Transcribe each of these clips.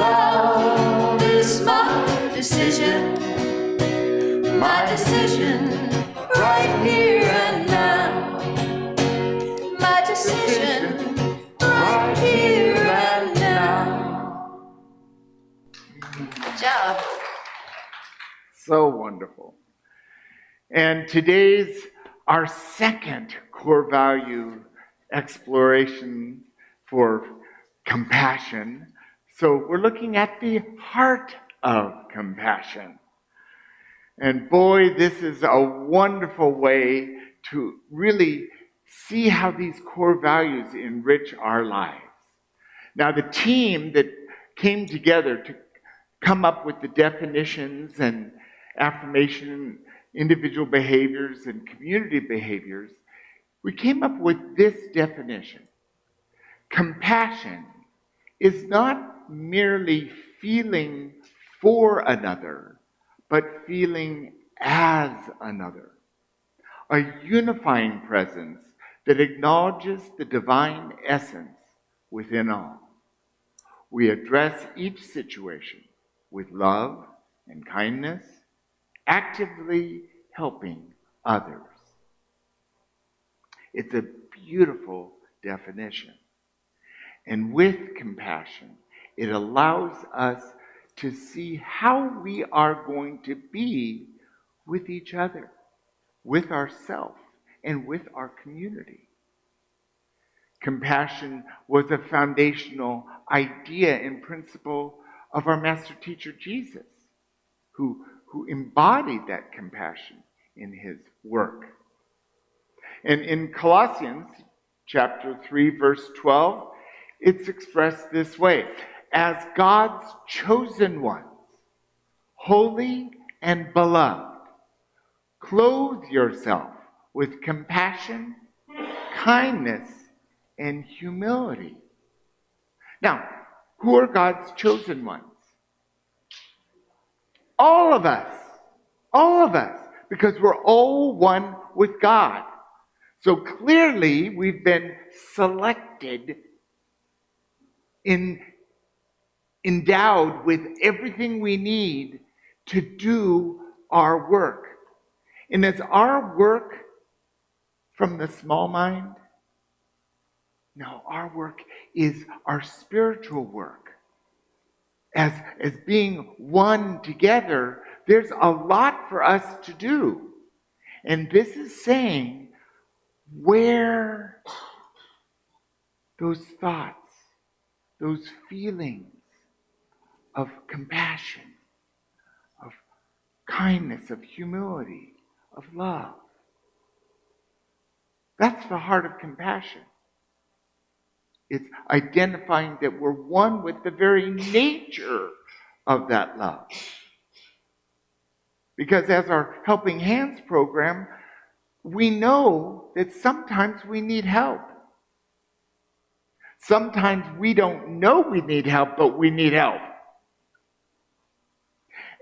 Love is my decision right here and now. My decision right here and now. Good job. So wonderful. And today's our second core value exploration for compassion. So we're looking at the heart of compassion. And boy, this is a wonderful way to really see how these core values enrich our lives. Now, the team that came together to come up with the definitions and affirmation, individual behaviors and community behaviors, we came up with this definition. Compassion is not merely feeling for another, but feeling as another. A unifying presence that acknowledges the divine essence within all. We address each situation with love and kindness, actively helping others. It's a beautiful definition. And with compassion, it allows us to see how we are going to be with each other, with ourselves, and with our community. Compassion was a foundational idea and principle of our master teacher Jesus, who embodied that compassion in his work. And in Colossians chapter 3, verse 12, it's expressed this way: as God's chosen ones, holy and beloved, clothe yourself with compassion, kindness, and humility. Now, who are God's chosen ones? All of us, because we're all one with God. So clearly, we've been selected, endowed with everything we need to do our work. And is our work from the small mind? No, our work is our spiritual work. As being one together, there's a lot for us to do. And this is saying where those thoughts, those feelings of compassion, of kindness, of humility, of love. That's the heart of compassion. It's identifying that we're one with the very nature of that love. Because as our Helping Hands program, we know that sometimes we need help. Sometimes we don't know we need help, but we need help.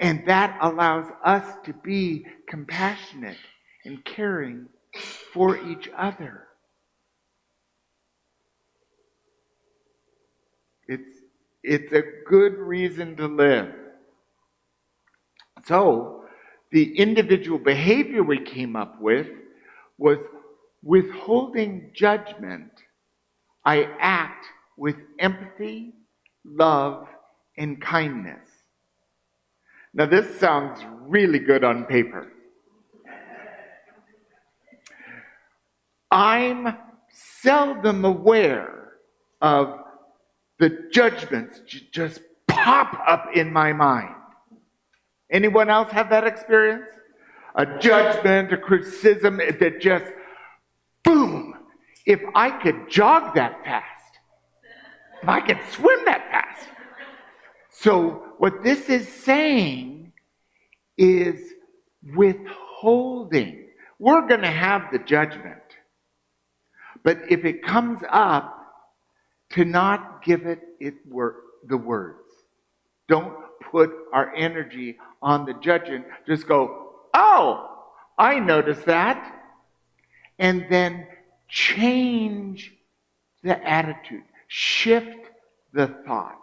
And that allows us to be compassionate and caring for each other. It's a good reason to live. So, the individual behavior we came up with was withholding judgment. I act with empathy, love, and kindness. Now, this sounds really good on paper. I'm seldom aware of the judgments just pop up in my mind. Anyone else have that experience? A judgment, a criticism that just, boom! If I could jog that fast, if I could swim that fast. So what this is saying is withholding. We're going to have the judgment. But if it comes up, to not give it the words. Don't put our energy on the judging. Just go, oh, I noticed that. And then change the attitude. Shift the thought.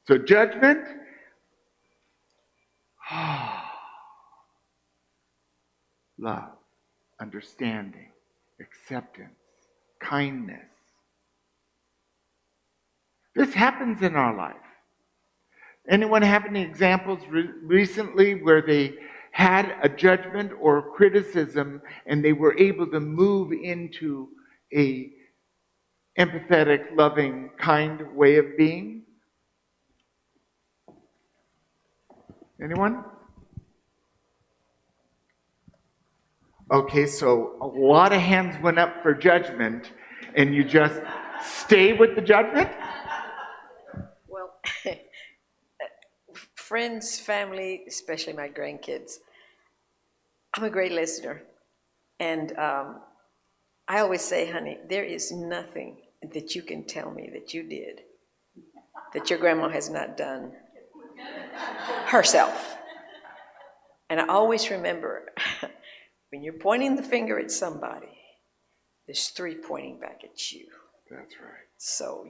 So judgment, love, understanding, acceptance, kindness. This happens in our life. Anyone have any examples recently where they had a judgment or criticism and they were able to move into a empathetic, loving, kind way of being? Anyone? Okay, so a lot of hands went up for judgment, and you just stay with the judgment? Well, friends, family, especially my grandkids. I'm a great listener. And I always say, honey, there is nothing that you can tell me that you did that your grandma has not done herself. And I always remember when you're pointing the finger at somebody, there's three pointing back at you. That's right. So,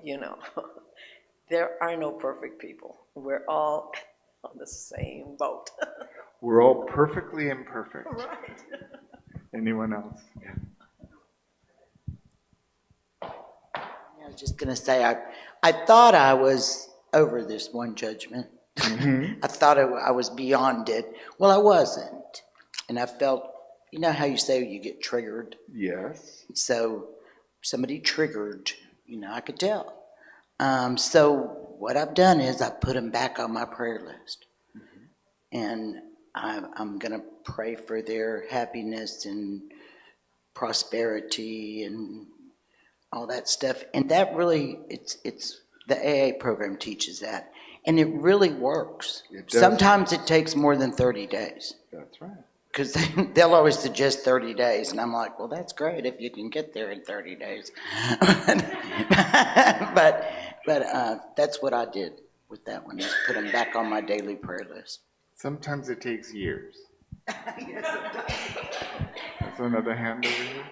there are no perfect people. We're all on the same boat. We're all perfectly imperfect. Right. Anyone else? Yeah. I was just going to say, I thought I was over this one judgment. Mm-hmm. I thought I was beyond it. Well, I wasn't. And I felt, you know how you say you get triggered? Yes. So somebody triggered, I could tell. So what I've done is I put them back on my prayer list. Mm-hmm. And I'm going to pray for their happiness and prosperity and all that stuff. And that really, it's the AA program teaches that. And it really works. It does. Sometimes it takes more than 30 days. That's right. Because they'll always suggest 30 days. And I'm like, well, that's great if you can get there in 30 days. but that's what I did with that one, is put them back on my daily prayer list. Sometimes it takes years. That's another hand over here.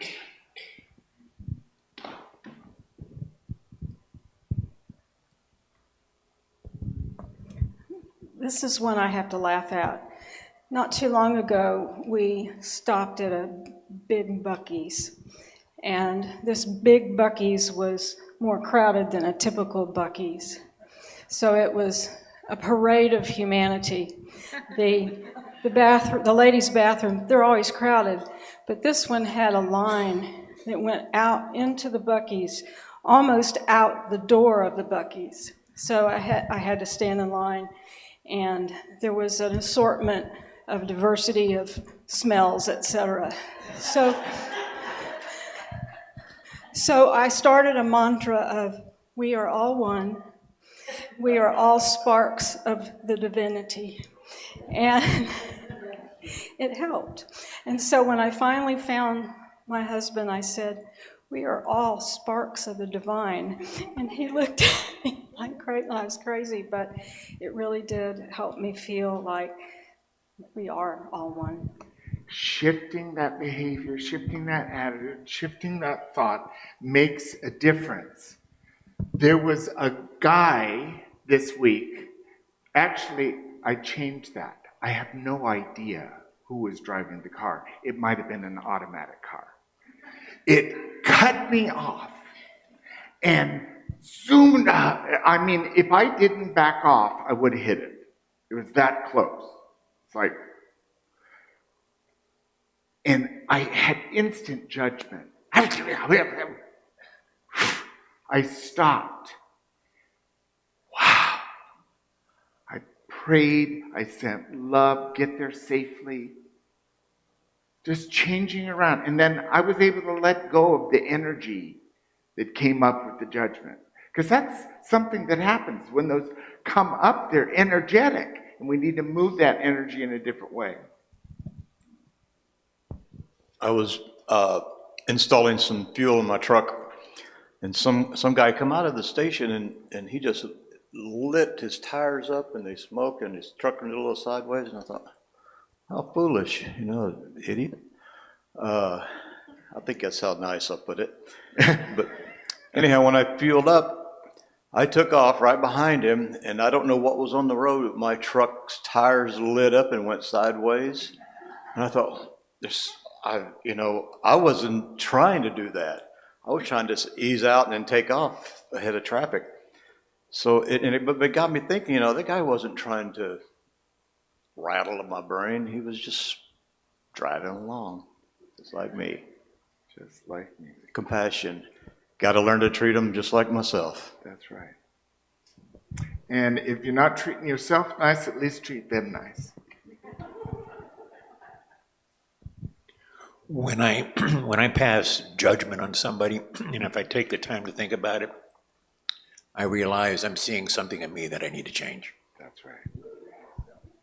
This is one I have to laugh at. Not too long ago, we stopped at a big Buc-ee's. And this big Buc-ee's was more crowded than a typical Buc-ee's. So it was a parade of humanity. The ladies' bathroom, they're always crowded, but this one had a line that went out into the Buc-ee's, almost out the door of the Buc-ee's. So I had to stand in line, and there was an assortment of diversity of smells, etc. So I started a mantra of, we are all one, we are all sparks of the divinity. And it helped. And so when I finally found my husband, I said, we are all sparks of the divine. And he looked at me like I was crazy, but it really did help me feel like we are all one. Shifting that behavior, shifting that attitude, shifting that thought makes a difference. There was a guy this week, actually, I changed that. I have no idea who was driving the car. It might have been an automatic car. It cut me off and zoomed up. I mean, if I didn't back off, I would have hit it. It was that close. It's like, and I had instant judgment. I stopped. Wow. I prayed. I sent love, get there safely. Just changing around. And then I was able to let go of the energy that came up with the judgment. Because that's something that happens. When those come up, they're energetic. And we need to move that energy in a different way. I was installing some fuel in my truck, and some guy come out of the station, and he just lit his tires up, and they smoked, and his truck went a little sideways, and I thought, how foolish, idiot. I think that's how nice I put it. But anyhow, when I fueled up, I took off right behind him, and I don't know what was on the road, but my truck's tires lit up and went sideways. And I thought, I wasn't trying to do that. I was trying to ease out and then take off ahead of traffic. So it got me thinking, the guy wasn't trying to rattle my brain. He was just driving along, just like me. Just like me. Compassion. Got to learn to treat them just like myself. That's right. And if you're not treating yourself nice, at least treat them nice. When I when I pass judgment on somebody, and if I take the time to think about it, I realize I'm seeing something in me that I need to change. That's right.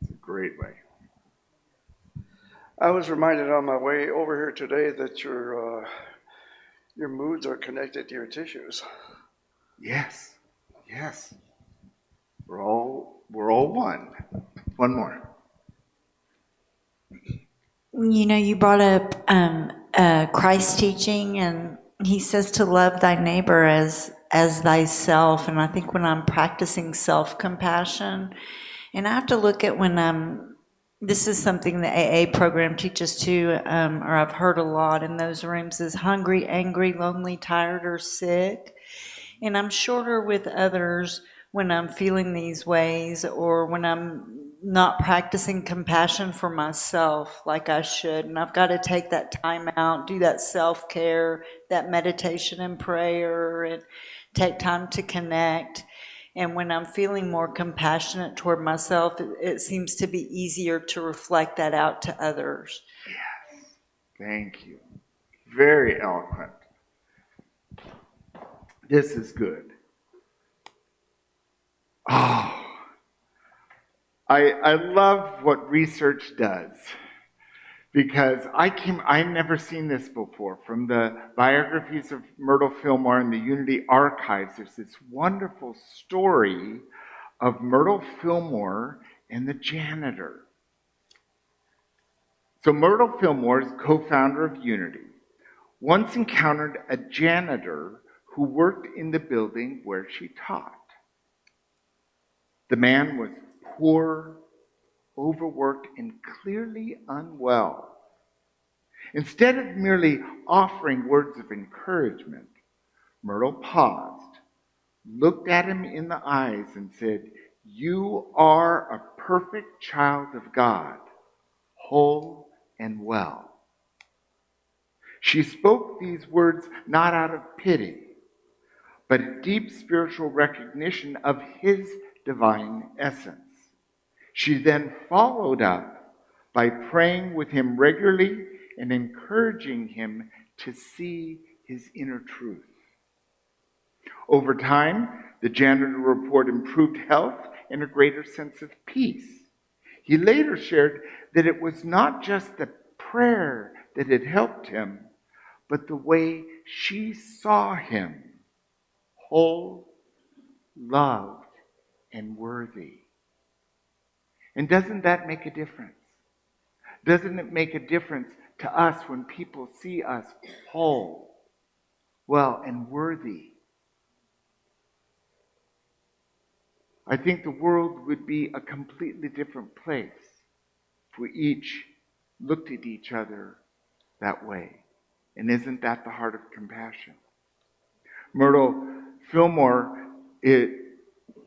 It's a great way. I was reminded on my way over here today that your moods are connected to your tissues. Yes. Yes. We're all one. One more. You brought up Christ's teaching, and he says to love thy neighbor as thyself. And I think when I'm practicing self-compassion, and I have to look at this is something the AA program teaches too, or I've heard a lot in those rooms, is hungry, angry, lonely, tired, or sick. And I'm shorter with others when I'm feeling these ways, or when I'm not practicing compassion for myself like I should. And I've got to take that time out, do that self-care, that meditation and prayer, and take time to connect. And when I'm feeling more compassionate toward myself, it seems to be easier to reflect that out to others. Yes. Thank you. Very eloquent. This is good. Oh, I love what research does, because I never seen this before. From the biographies of Myrtle Fillmore in the Unity Archives, there's this wonderful story of Myrtle Fillmore and the janitor. So Myrtle Fillmore is co-founder of Unity. Once encountered a janitor who worked in the building where she taught. The man was poor, overworked, and clearly unwell. Instead of merely offering words of encouragement, Myrtle paused, looked at him in the eyes, and said, "You are a perfect child of God, whole and well." She spoke these words not out of pity, but deep spiritual recognition of his divine essence. She then followed up by praying with him regularly and encouraging him to see his inner truth. Over time, the janitor reported improved health and a greater sense of peace. He later shared that it was not just the prayer that had helped him, but the way she saw him, whole, loved, and worthy. And doesn't that make a difference? Doesn't it make a difference to us when people see us whole, well, and worthy? I think the world would be a completely different place if we each looked at each other that way. And isn't that the heart of compassion? Myrtle Fillmore,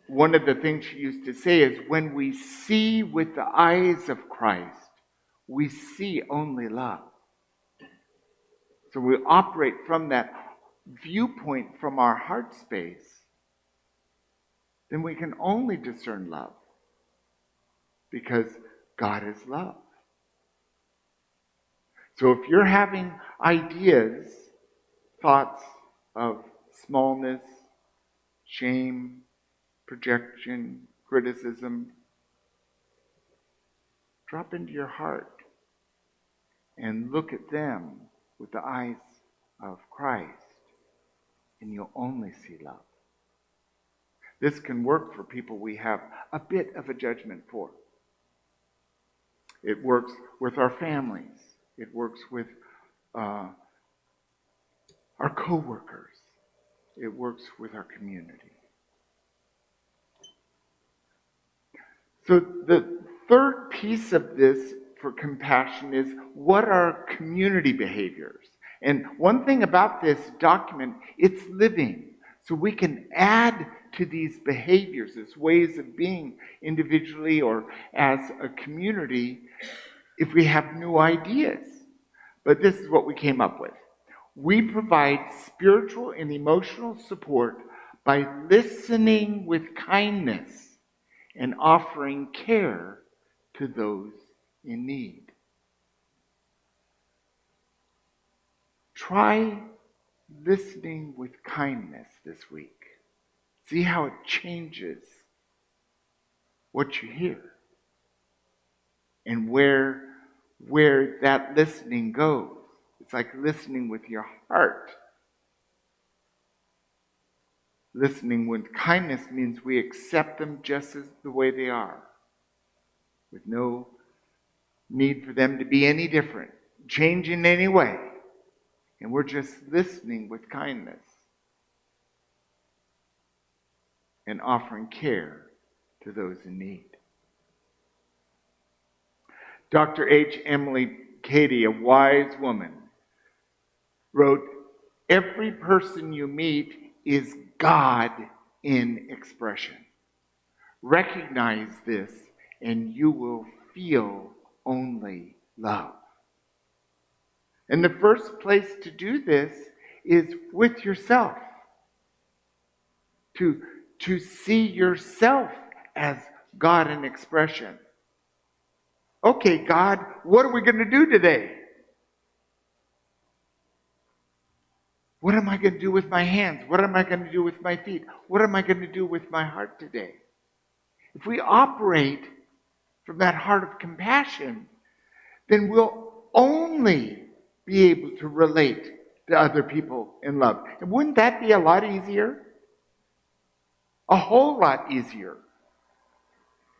one of the things she used to say is, when we see with the eyes of Christ, we see only love. So we operate from that viewpoint from our heart space, then we can only discern love, because God is love. So if you're having ideas, thoughts of smallness, shame, projection, criticism, drop into your heart and look at them with the eyes of Christ, and you'll only see love. This can work for people we have a bit of a judgment for. It works with our families. It works with our coworkers. It works with our community. So the third piece of this for compassion is, what are community behaviors? And one thing about this document, it's living. So we can add to these behaviors, as ways of being individually or as a community, if we have new ideas. But this is what we came up with. We provide spiritual and emotional support by listening with kindness and offering care to those in need. Try listening with kindness this week. See how it changes what you hear and where that listening goes. It's like listening with your heart. Listening with kindness means we accept them just as the way they are, with no need for them to be any different, change in any way. And we're just listening with kindness and offering care to those in need. Dr. H. Emily Cady, a wise woman, wrote, "Every person you meet is God in expression. Recognize this and you will feel only love." And the first place to do this is with yourself. To see yourself as God in expression. Okay, God, what are we going to do today? What am I going to do with my hands? What am I going to do with my feet? What am I going to do with my heart today? If we operate from that heart of compassion, then we'll only be able to relate to other people in love. And wouldn't that be a lot easier? A whole lot easier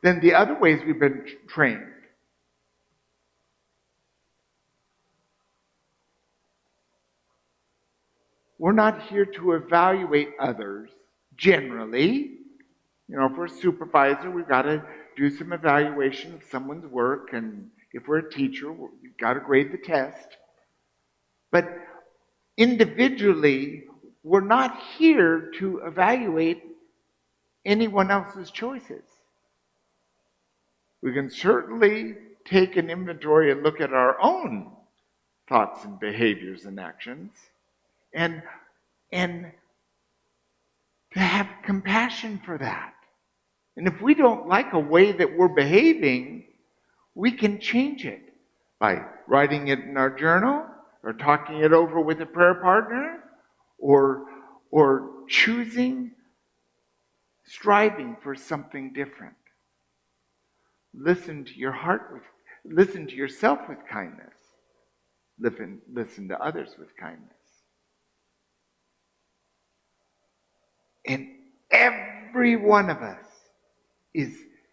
than the other ways we've been trained. We're not here to evaluate others generally. You know, if we're a supervisor, we've got to do some evaluation of someone's work. And if we're a teacher, we've got to grade the test. But individually, we're not here to evaluate anyone else's choices. We can certainly take an inventory and look at our own thoughts and behaviors and actions, and to have compassion for that. And if we don't like a way that we're behaving, we can change it by writing it in our journal, or talking it over with a prayer partner, or striving for something different. Listen to your heart listen to yourself with kindness. Listen to others with kindness. And every one of us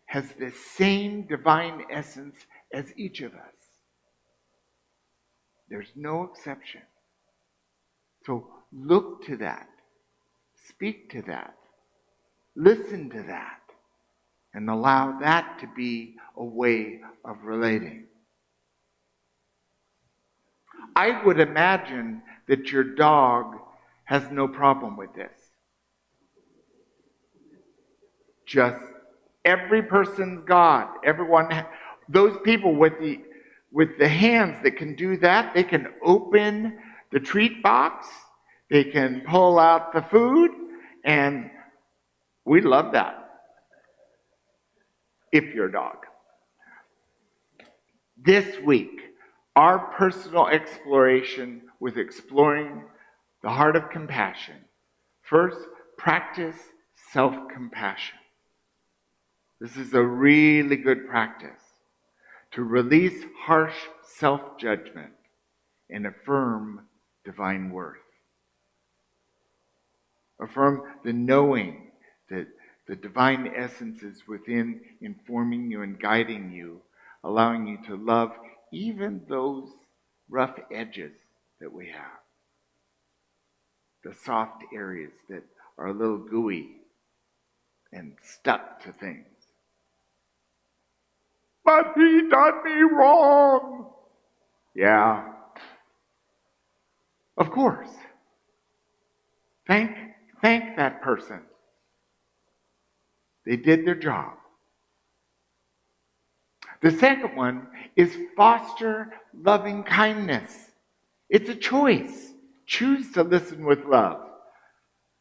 has the same divine essence as each of us. There's no exception. So look to that. Speak to that. Listen to that. And allow that to be a way of relating. I would imagine that your dog has no problem with this. Just every person's God. Those people with the hands that can do that, they can open the treat box, they can pull out the food, and we love that. If you're a dog. This week, our personal exploration with exploring the heart of compassion. First, practice self-compassion. This is a really good practice to release harsh self-judgment and affirm divine worth. Affirm the knowing that the divine essence is within, informing you and guiding you, allowing you to love even those rough edges that we have. The soft areas that are a little gooey and stuck to things. but he done me wrong. Yeah. Of course. Thank that person. They did their job. The second one is foster loving kindness. It's a choice. Choose to listen with love.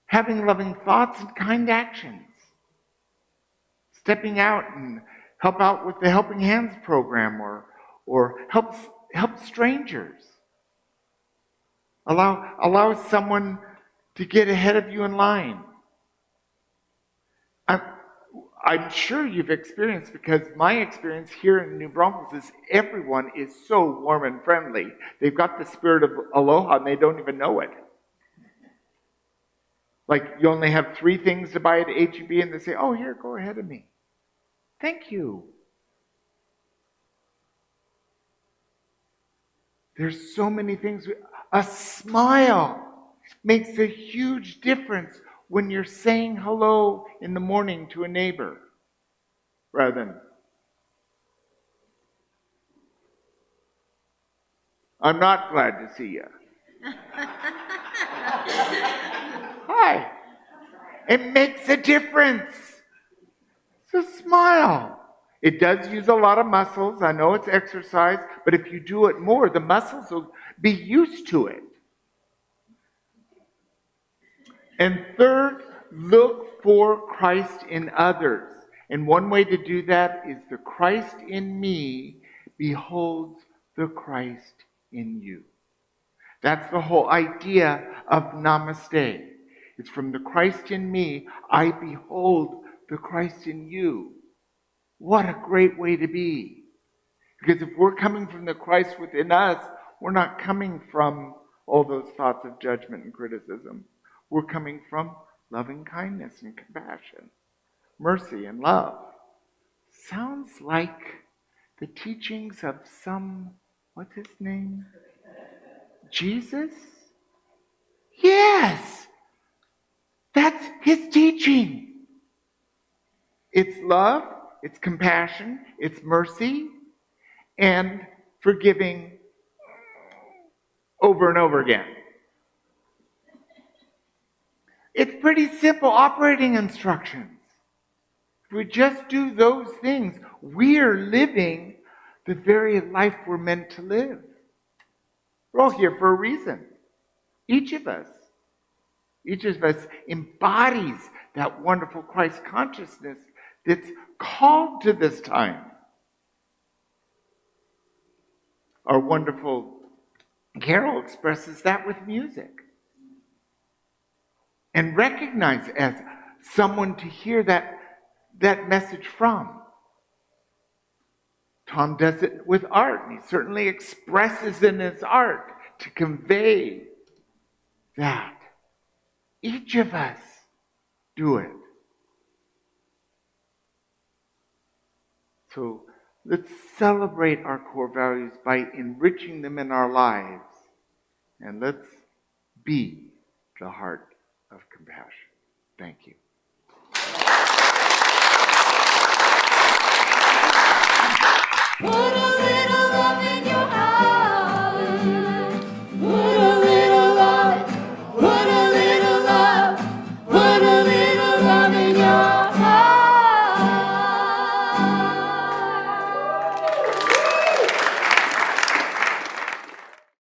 Having loving thoughts and kind actions. Stepping out and help out with the Helping Hands program or help strangers. Allow someone to get ahead of you in line. I'm sure you've experienced, because my experience here in New Braunfels is everyone is so warm and friendly. They've got the spirit of aloha and they don't even know it. Like, you only have 3 things to buy at HEB and they say, oh, here, go ahead of me. Thank you. There's so many things. A smile makes a huge difference when you're saying hello in the morning to a neighbor rather than, I'm not glad to see you. Hi. It makes a difference. It's a smile. It does use a lot of muscles. I know it's exercise, but if you do it more, the muscles will be used to it. And third, look for Christ in others. And one way to do that is the Christ in me beholds the Christ in you. That's the whole idea of namaste. It's from the Christ in me, I behold the Christ in you. What a great way to be. Because if we're coming from the Christ within us, we're not coming from all those thoughts of judgment and criticism. We're coming from loving kindness and compassion, mercy and love. Sounds like the teachings of some, what's his name? Jesus? Yes! That's his teaching. It's love, it's compassion, it's mercy, and forgiving over and over again. It's pretty simple operating instructions. If we just do those things, we're living the very life we're meant to live. We're all here for a reason. Each of us embodies that wonderful Christ consciousness that's called to this time. Our wonderful Carol expresses that with music. And recognize as someone to hear that message from. Tom does it with art, and he certainly expresses in his art to convey that. Each of us do it. So let's celebrate our core values by enriching them in our lives. And let's be the heart of compassion. Thank you.